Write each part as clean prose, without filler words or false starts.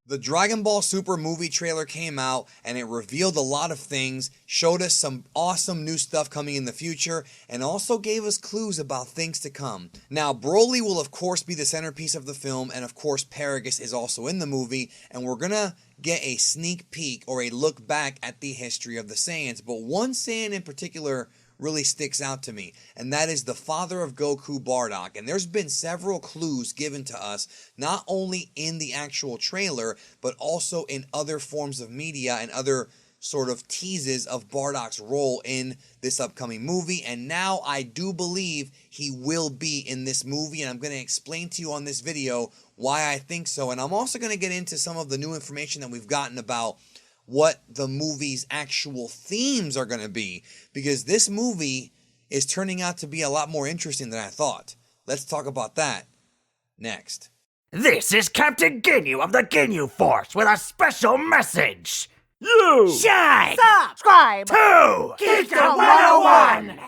The Dragon Ball Super movie trailer came out and it revealed a lot of things, showed us some awesome new stuff coming in the future, and also gave us clues about things to come. Now, BROLY will of course be the centerpiece of the film, and of course Paragus is also in the movie, and we're gonna get a sneak peek or a look back at the history of the Saiyans. But one Saiyan in particular really sticks out to me, and that is the father of Goku, Bardock. And there's been several clues given to us, not only in the actual trailer, but also in other forms of media and other sort of teases of Bardock's role in this upcoming movie. And now I do believe he will be in this movie, and I'm going to explain to you on this video why I think so. And I'm also going to get into some of the new information that we've gotten about what the movie's actual themes are going to be, because this movie is turning out to be a lot more interesting than I thought. Let's talk about that next. This is Captain Ginyu of the Ginyu Force with a special message. Shine! Subscribe to Geekdom 101!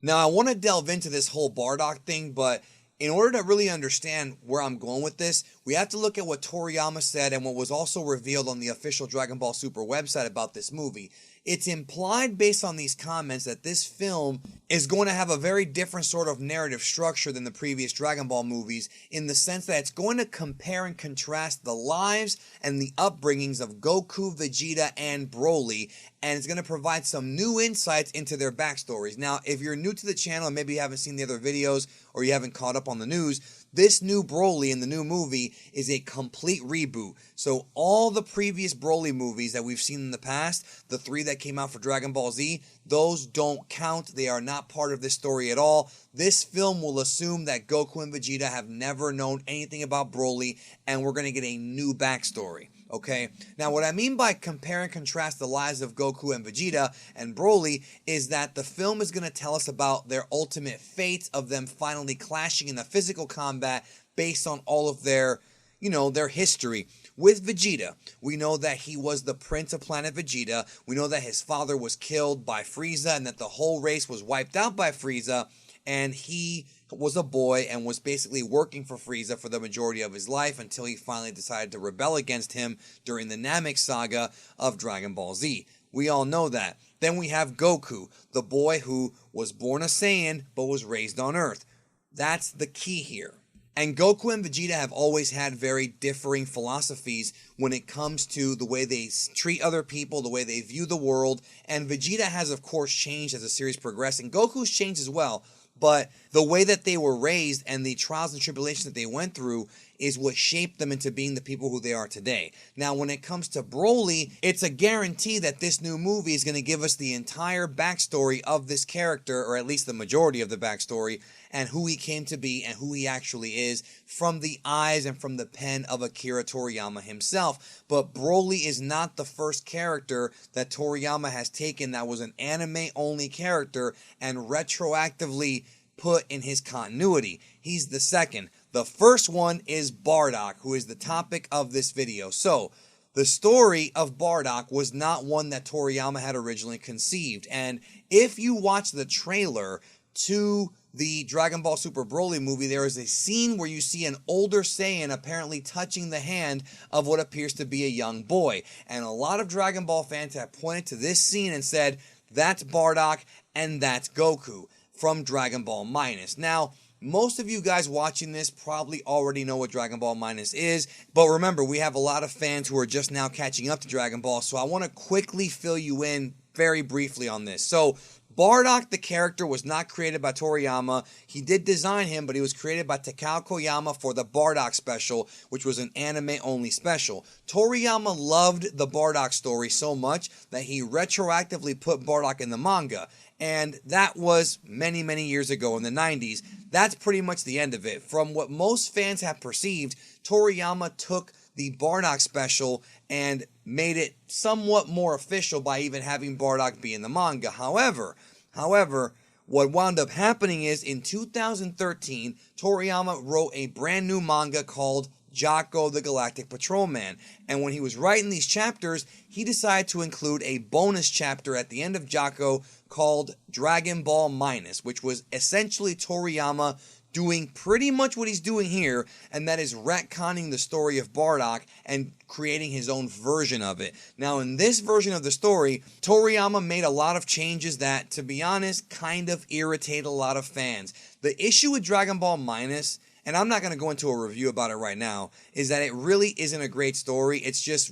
Now, I want to delve into this whole Bardock thing, but in order to really understand where I'm going with this, we have to look at what Toriyama said and what was also revealed on the official Dragon Ball Super website about this movie. It's implied based on these comments that this film is going to have a very different sort of narrative structure than the previous Dragon Ball movies, in the sense that it's going to compare and contrast the lives and the upbringings of Goku, Vegeta, and Broly, and it's going to provide some new insights into their backstories. Now, if you're new to the channel and maybe you haven't seen the other videos or you haven't caught up on the news, this new Broly in the new movie is a complete reboot. So all the previous Broly movies that we've seen in the past, the 3 that came out for Dragon Ball Z, those don't count. They are not part of this story at all. This film will assume that Goku and Vegeta have never known anything about Broly, and we're going to get a new backstory. Okay, now what I mean by compare and contrast the lives of Goku and Vegeta and Broly is that the film is going to tell us about their ultimate fate of them finally clashing in the physical combat based on all of their, their history. With Vegeta, we know that he was the Prince of Planet Vegeta. We know that his father was killed by Frieza and that the whole race was wiped out by Frieza, and he was a boy and was basically working for Frieza for the majority of his life until he finally decided to rebel against him during the Namek saga of Dragon Ball Z. We all know that. Then we have Goku, the boy who was born a Saiyan but was raised on Earth. That's the key here. And Goku and Vegeta have always had very differing philosophies when it comes to the way they treat other people, the way they view the world. And Vegeta has, of course, changed as the series progressed, and Goku's changed as well. But the way that they were raised and the trials and tribulations that they went through is what shaped them into being the people who they are today. Now, when it comes to Broly, it's a guarantee that this new movie is going to give us the entire backstory of this character, or at least the majority of the backstory, and who he came to be and who he actually is from the eyes and from the pen of Akira Toriyama himself. But Broly is not the first character that Toriyama has taken that was an anime-only character and retroactively put in his continuity. He's the second. The first one is Bardock, who is the topic of this video. So, the story of Bardock was not one that Toriyama had originally conceived. And if you watch the trailer to the Dragon Ball Super Broly movie, there is a scene where you see an older Saiyan apparently touching the hand of what appears to be a young boy. And a lot of Dragon Ball fans have pointed to this scene and said, that's Bardock and that's Goku from Dragon Ball Minus. Now, most of you guys watching this probably already know what Dragon Ball Minus is, but remember, we have a lot of fans who are just now catching up to Dragon Ball, so I want to quickly fill you in very briefly on this. So, Bardock, the character, was not created by Toriyama. He did design him, but he was created by Takao Koyama for the Bardock special, which was an anime-only special. Toriyama loved the Bardock story so much that he retroactively put Bardock in the manga. And that was many, many years ago in the 90s. That's pretty much the end of it. From what most fans have perceived, Toriyama took the Bardock special and made it somewhat more official by even having Bardock be in the manga. However, what wound up happening is in 2013, Toriyama wrote a brand new manga called Jocko the Galactic Patrolman. And when he was writing these chapters, he decided to include a bonus chapter at the end of Jocko called Dragon Ball Minus, which was essentially Toriyama doing pretty much what he's doing here, and that is retconning the story of Bardock and creating his own version of it. Now, in this version of the story, Toriyama made a lot of changes that, to be honest, kind of irritate a lot of fans. The issue with Dragon Ball Minus, and I'm not going to go into a review about it right now, is that it really isn't a great story. It's just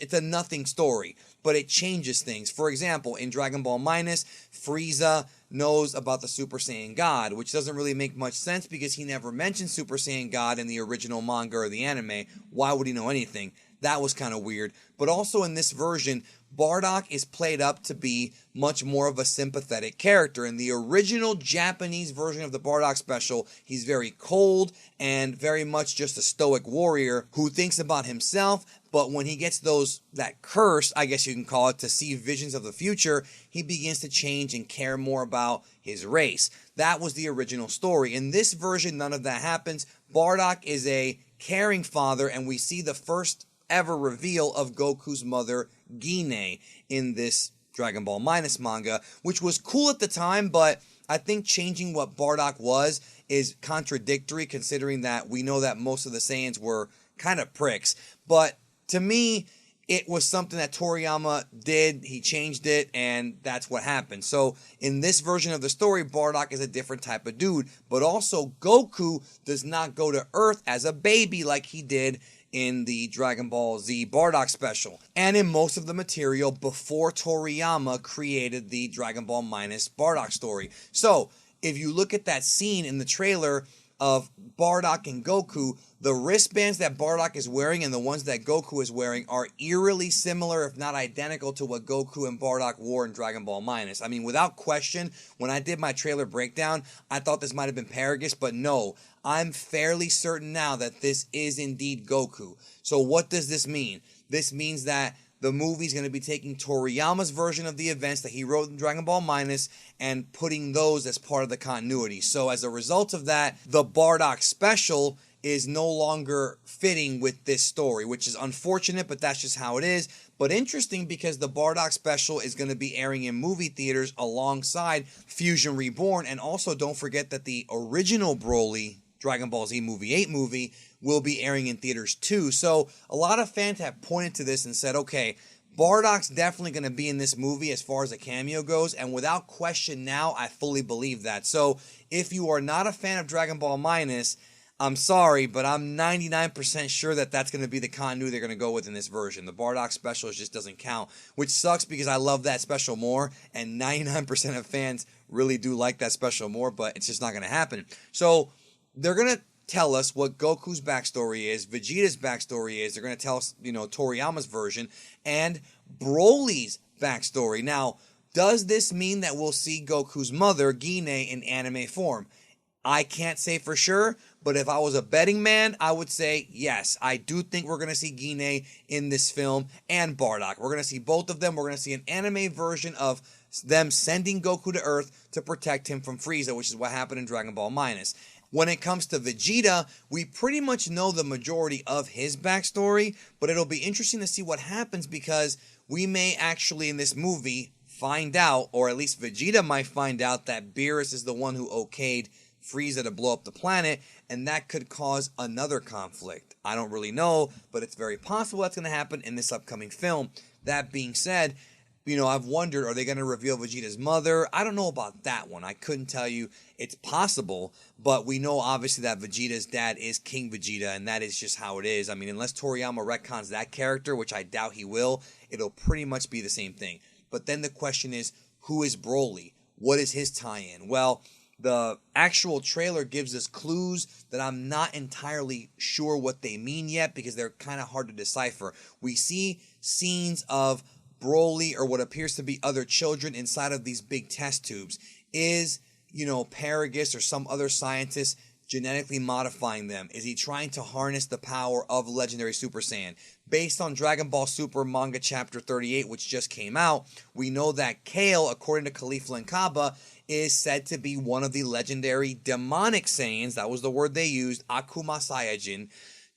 it's a nothing story, but it changes things. For example, in Dragon Ball Minus, Frieza knows about the Super Saiyan God, which doesn't really make much sense because he never mentioned Super Saiyan God in the original manga or the anime. Why would he know anything? That was kind of weird. But also in this version, Bardock is played up to be much more of a sympathetic character. In the original Japanese version of the Bardock special, he's very cold and very much just a stoic warrior who thinks about himself. But when he gets that curse, I guess you can call it, to see visions of the future, he begins to change and care more about his race. That was the original story. In this version, none of that happens. Bardock is a caring father, and we see the first ever reveal of Goku's mother, Gine, in this Dragon Ball Minus manga, which was cool at the time, but I think changing what Bardock was is contradictory, considering that we know that most of the Saiyans were kind of pricks. But to me, it was something that Toriyama did. He changed it, and that's what happened. So in this version of the story, Bardock is a different type of dude. But also, Goku does not go to Earth as a baby like he did in the Dragon Ball Z Bardock special, and in most of the material before Toriyama created the Dragon Ball Minus Bardock story. So, if you look at that scene in the trailer of Bardock and Goku, the wristbands that Bardock is wearing and the ones that Goku is wearing are eerily similar, if not identical, to what Goku and Bardock wore in Dragon Ball Minus. I mean, without question, when I did my trailer breakdown, I thought this might have been Paragus, but no, I'm fairly certain now that this is indeed Goku. So what does this mean? This means that the movie's going to be taking Toriyama's version of the events that he wrote in Dragon Ball Minus and putting those as part of the continuity. So as a result of that, the Bardock special is no longer fitting with this story, which is unfortunate, but that's just how it is. But interesting because the Bardock special is going to be airing in movie theaters alongside Fusion Reborn. And also don't forget that the original BROLY Dragon Ball Z Movie 8 movie will be airing in theaters too. So a lot of fans have pointed to this and said, okay, Bardock's definitely going to be in this movie as far as a cameo goes, and without question now, I fully believe that. So if you are not a fan of Dragon Ball Minus, I'm sorry, but I'm 99% sure that that's going to be the continuity they're going to go with in this version. The Bardock special just doesn't count, which sucks because I love that special more, and 99% of fans really do like that special more, but it's just not going to happen. So they're going to tell us what Goku's backstory is, Vegeta's backstory is. They're going to tell us, Toriyama's version, and Broly's backstory. Now, does this mean that we'll see Goku's mother, Gine, in anime form? I can't say for sure, but if I was a betting man, I would say yes. I do think we're going to see Gine in this film and Bardock. We're going to see both of them. We're going to see an anime version of them sending Goku to Earth to protect him from Frieza, which is what happened in Dragon Ball Minus. When it comes to Vegeta, we pretty much know the majority of his backstory, but it'll be interesting to see what happens because we may actually in this movie find out, or at least Vegeta might find out, that Beerus is the one who okayed Frieza to blow up the planet, and that could cause another conflict. I don't really know, but it's very possible that's going to happen in this upcoming film. That being said, I've wondered, are they going to reveal Vegeta's mother? I don't know about that one. I couldn't tell you. It's possible, but we know obviously that Vegeta's dad is King Vegeta, and that is just how it is. I mean, unless Toriyama retcons that character, which I doubt he will, it'll pretty much be the same thing. But then the question is, who is Broly? What is his tie-in? Well, the actual trailer gives us clues that I'm not entirely sure what they mean yet because they're kind of hard to decipher. We see scenes of Broly or what appears to be other children inside of these big test tubes. Is, Paragus or some other scientist genetically modifying them? Is he trying to harness the power of legendary Super Saiyan? Based on Dragon Ball Super manga chapter 38, which just came out, we know that Kale, according to Caulifla and Kaba, is said to be one of the legendary demonic Saiyans. That was the word they used, Akuma Saiyajin,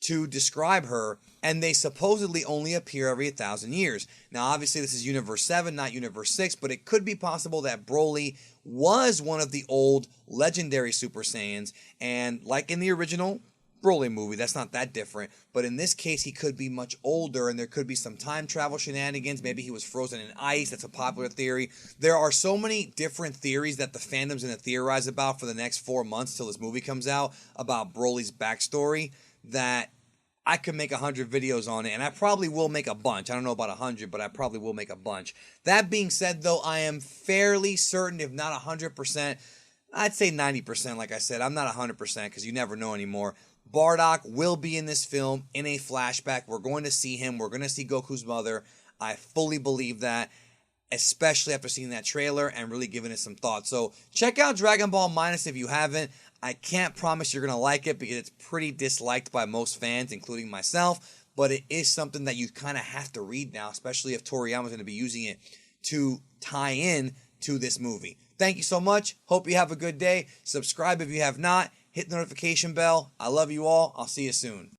to describe her, and they supposedly only appear every 1,000 years. Now, obviously, this is Universe 7, not Universe 6, but it could be possible that Broly was one of the old legendary Super Saiyans, and like in the original Broly movie, that's not that different, but in this case, he could be much older, and there could be some time travel shenanigans. Maybe he was frozen in ice. That's a popular theory. There are so many different theories that the fandom's going to theorize about for the next 4 months till this movie comes out about Broly's backstory, that I could make 100 videos on it, and I probably will make a bunch. I don't know about 100, but I probably will make a bunch. That being said, though, I am fairly certain, if not 100%, I'd say 90%, like I said. I'm not 100% because you never know anymore. Bardock will be in this film in a flashback. We're going to see him. We're going to see Goku's mother. I fully believe that, especially after seeing that trailer and really giving it some thought. So check out Dragon Ball Minus if you haven't. I can't promise you're going to like it because it's pretty disliked by most fans, including myself, but it is something that you kind of have to read now, especially if Toriyama's going to be using it to tie in to this movie. Thank you so much. Hope you have a good day. Subscribe if you have not. Hit the notification bell. I love you all. I'll see you soon.